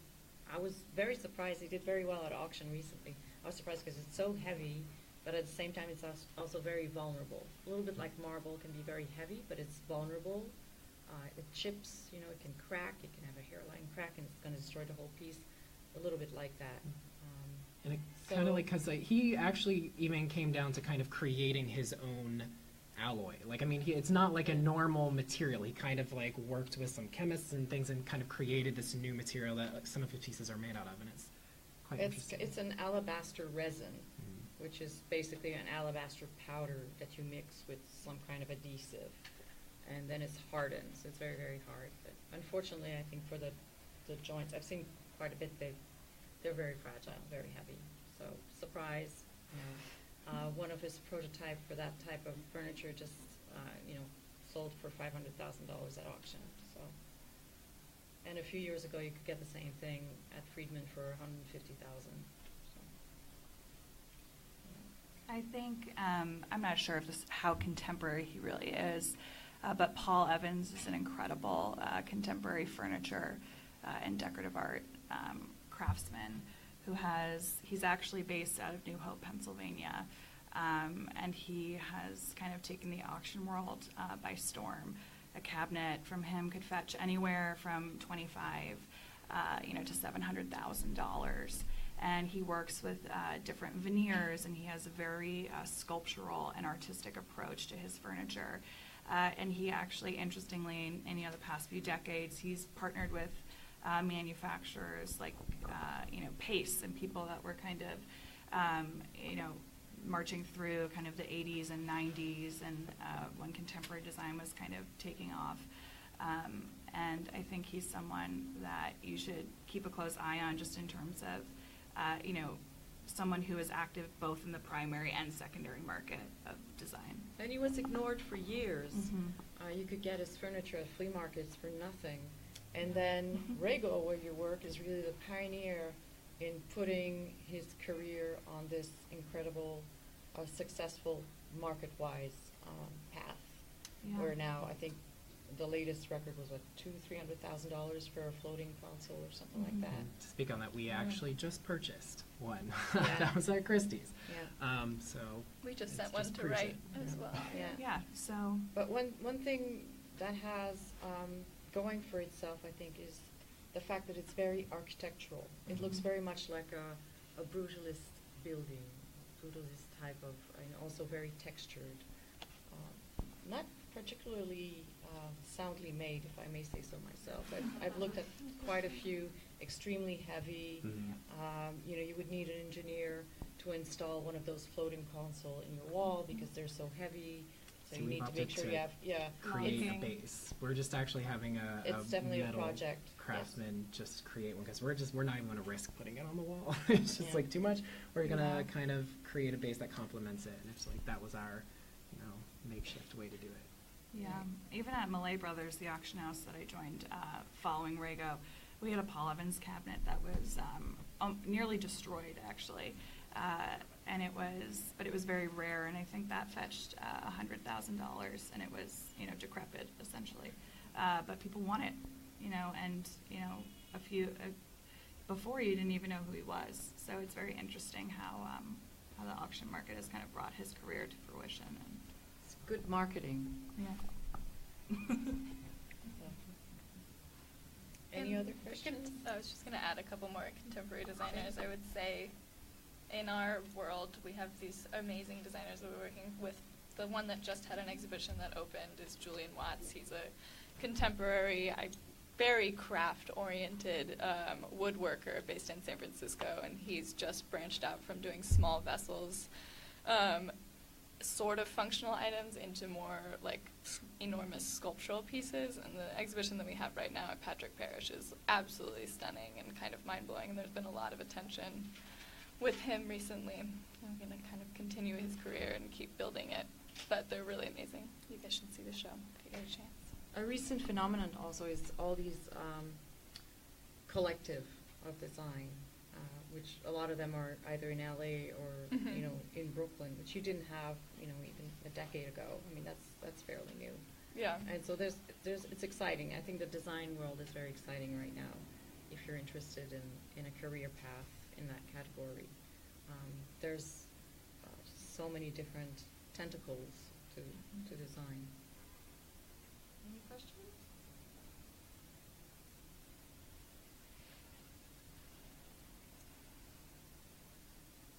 I was very surprised. He did very well at auction recently. I was surprised because it's so heavy, but at the same time it's also very vulnerable. A little bit like marble can be very heavy, but it's vulnerable. It chips, it can crack. It can have a hairline crack, and it's going to destroy the whole piece. A little bit like that. And it kind of like, because he actually even came down to kind of creating his own alloy. Like, I mean, it's not like a normal material. He kind of like worked with some chemists and things and kind of created this new material that some of his pieces are made out of, and it's quite interesting. It's an alabaster resin, which is basically an alabaster powder that you mix with some kind of adhesive, and then it's hardened, so it's very, very hard. But unfortunately, I think for the joints, I've seen quite a bit, they're very fragile, very heavy. So surprise, one of his prototype for that type of furniture just, sold for $500,000 at auction. So, and a few years ago, you could get the same thing at Friedman for $150,000. I think, I'm not sure how contemporary he really is, but Paul Evans is an incredible contemporary furniture and decorative art craftsman he's actually based out of New Hope, Pennsylvania, and he has kind of taken the auction world by storm. A cabinet from him could fetch anywhere from $25,000 to $700,000. And he works with different veneers, and he has a very sculptural and artistic approach to his furniture. And he actually, interestingly, in the past few decades, he's partnered with manufacturers like, Pace, and people that were kind of, marching through kind of the 80s and 90s, and when contemporary design was kind of taking off. And I think he's someone that you should keep a close eye on, just in terms of someone who is active both in the primary and secondary market of design. And he was ignored for years. Mm-hmm. You could get his furniture at flea markets for nothing. And then Rego, where you work, is really the pioneer in putting his career on this incredible, successful market-wise path. Yeah. Where now, I think the latest record was $200,000-$300,000 for a floating console or something like that. To speak on that, we actually just purchased one. Yeah. That was at Christie's. Yeah. So We just it's sent one just to proves write it. as well. Yeah. Yeah, so But one thing that has going for itself, I think, is the fact that it's very architectural. It looks very much like a brutalist building, brutalist type of, and also very textured. Not particularly soundly made, if I may say so myself. I've looked at quite a few extremely heavy. You would need an engineer to install one of those floating console in your wall because they're so heavy. So you we've need to make opted sure to you have, create a Lighting. base. We're just actually having It's a definitely a metal project, craftsman just create one, because we're not even going to risk putting it on the wall. It's just Yeah. like too much. We're going to Yeah. kind of create a base that complements it, and it's like that was our makeshift way to do it. yeah, even at Malay Brothers, the auction house that I joined following Rego, we had a Paul Evans cabinet that was nearly destroyed, actually. But it was very rare, and I think that fetched $100,000, and it was, decrepit, essentially. But people want it, and, before you didn't even know who he was. So it's very interesting how the auction market has kind of brought his career to fruition. And good marketing. Yeah. Any other I questions? was just going to add a couple more contemporary designers. I would say in our world, we have these amazing designers that we're working with. The one that just had an exhibition that opened is Julian Watts. He's a contemporary, very craft-oriented woodworker based in San Francisco, and he's just branched out from doing small vessels, sort of functional items, into more like enormous sculptural pieces. And the exhibition that we have right now at Patrick Parrish is absolutely stunning and kind of mind-blowing, and there's been a lot of attention with him recently. I'm going to kind of continue his career and keep building it, but they're really amazing. You guys should see the show if you get a chance. A recent phenomenon also is all these collective of design, which a lot of them are either in LA or Mhm. in Brooklyn, which you didn't have even a decade ago. I mean that's fairly new. Yeah. And so it's exciting. I think the design world is very exciting right now. If you're interested in a career path in that category, there's so many different tentacles to design. Any questions?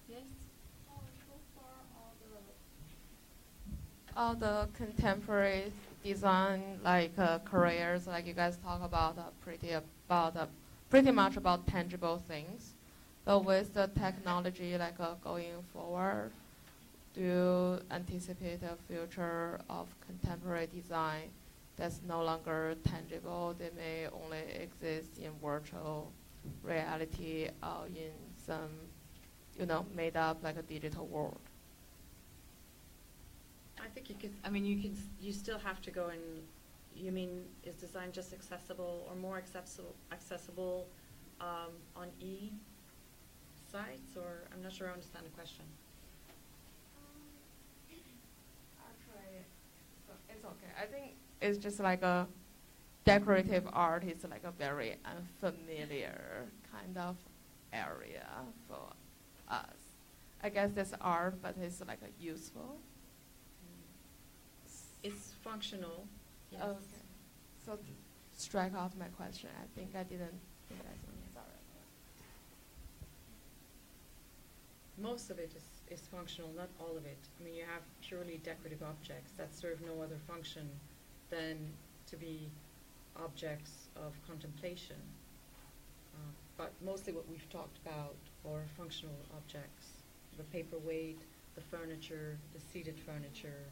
Yes. All the contemporary design careers like you guys talk about are pretty much about tangible things. But with the technology going forward, do you anticipate a future of contemporary design that's no longer tangible? They may only exist in virtual reality or in some, made up like a digital world. I think you still have to go and, you mean, is design just accessible or more accessible on sites, or I'm not sure I understand the question. Actually, it's okay. I think it's just like a decorative art is like a very unfamiliar kind of area for us. I guess it's art, but it's like a useful. It's functional. Yes. Okay. So strike out my question. I think I didn't think I said it. Sorry. Most of it is functional, not all of it. I mean, you have purely decorative objects that serve no other function than to be objects of contemplation. But mostly what we've talked about are functional objects. The paperweight, the furniture, the seated furniture,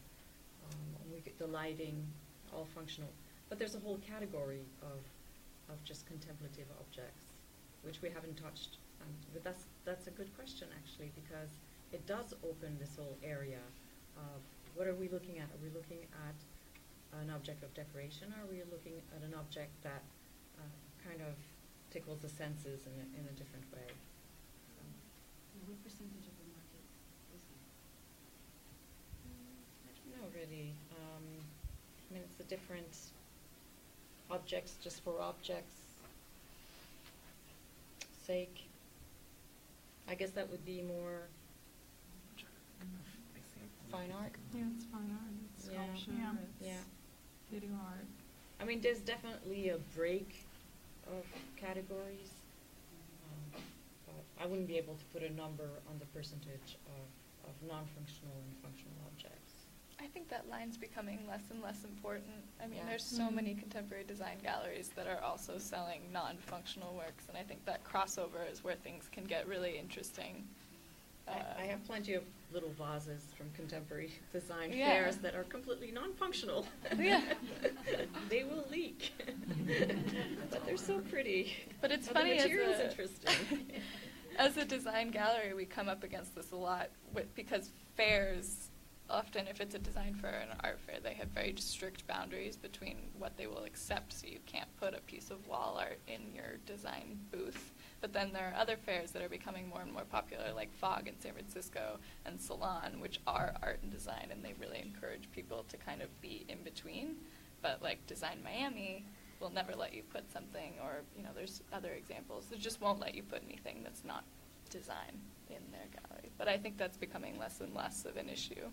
the lighting, all functional. But there's a whole category of just contemplative objects, which we haven't touched. But that's a good question, actually, because it does open this whole area of what are we looking at? Are we looking at an object of decoration, or are we looking at an object that kind of tickles the senses in a different way? What percentage of the market is that? I don't know, really. I mean, it's the different objects just for objects' sake. I guess that would be more fine art. Yeah, it's fine art, it's Yeah. sculpture, Yeah. it's Yeah. video art. I mean, there's definitely a break of categories, but I wouldn't be able to put a number on the percentage of non-functional and functional objects. I think that line's becoming less and less important. I mean, Yeah. there's so many contemporary design galleries that are also selling non-functional works, and I think that crossover is where things can get really interesting. I have plenty of little vases from contemporary design Yeah. fairs that are completely non-functional. Yeah. They will leak, but they're so pretty. But it's But funny, the material's interesting. as a design gallery, we come up against this a lot because fairs, often if it's a design fair and an art fair, they have very strict boundaries between what they will accept, so you can't put a piece of wall art in your design booth. But then there are other fairs that are becoming more and more popular, like FOG in San Francisco and Salon, which are art and design, and they really encourage people to kind of be in between. But like Design Miami will never let you put something, or there's other examples. They just won't let you put anything that's not design in their gallery. But I think that's becoming less and less of an issue.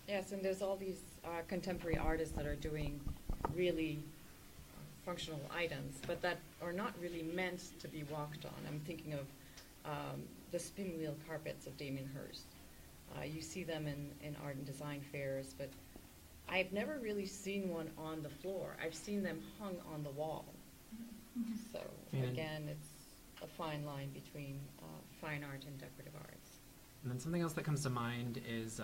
Yes, and there's all these contemporary artists that are doing really functional items, but that are not really meant to be walked on. I'm thinking of the spin wheel carpets of Damien Hirst. You see them in art and design fairs, but I've never really seen one on the floor. I've seen them hung on the wall. So again, it's a fine line between fine art and decorative arts. And then something else that comes to mind is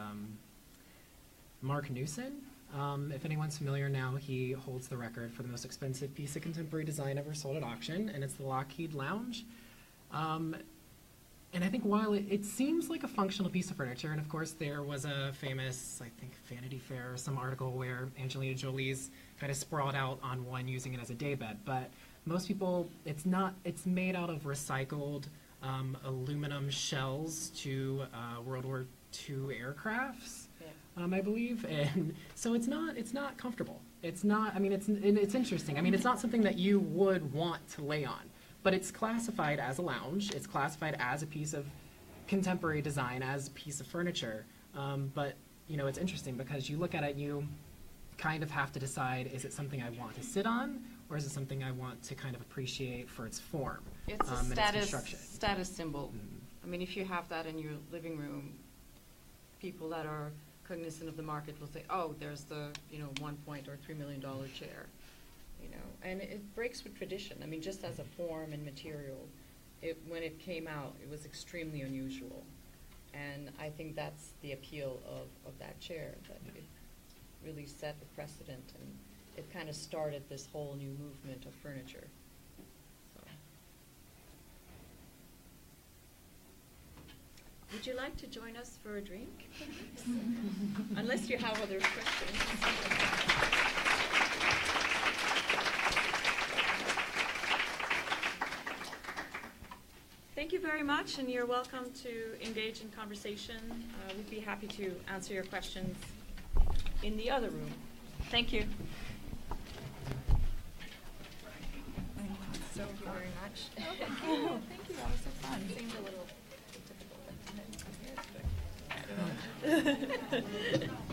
Mark Newson. If anyone's familiar now, he holds the record for the most expensive piece of contemporary design ever sold at auction, and it's the Lockheed Lounge. And I think while it seems like a functional piece of furniture, and of course there was a famous, I think, Vanity Fair or some article where Angelina Jolie's kind of sprawled out on one using it as a daybed, but most people, it's made out of recycled aluminum shells to World War II aircrafts, I believe, and so it's not comfortable. It's not. I mean, it's interesting. I mean, it's not something that you would want to lay on, but it's classified as a lounge. It's classified as a piece of contemporary design, as a piece of furniture. But you know, it's interesting because you look at it, you kind of have to decide: is it something I want to sit on, or is it something I want to kind of appreciate for its form? It's a and its status symbol. I mean, if you have that in your living room, people that are cognizant of the market will say, "Oh, there's the $1.3 million chair," and it breaks with tradition. I mean, just as a form and material, when it came out, it was extremely unusual, and I think that's the appeal of that chair, that it really set the precedent, and it kind of started this whole new movement of furniture. So. Would you like to join us for a drink? Unless you have other questions. Thank you very much, and you're welcome to engage in conversation. We'd be happy to answer your questions in the other room. Thank you. Thank you very much. Thank you. That was so fun. Seemed a little difficult.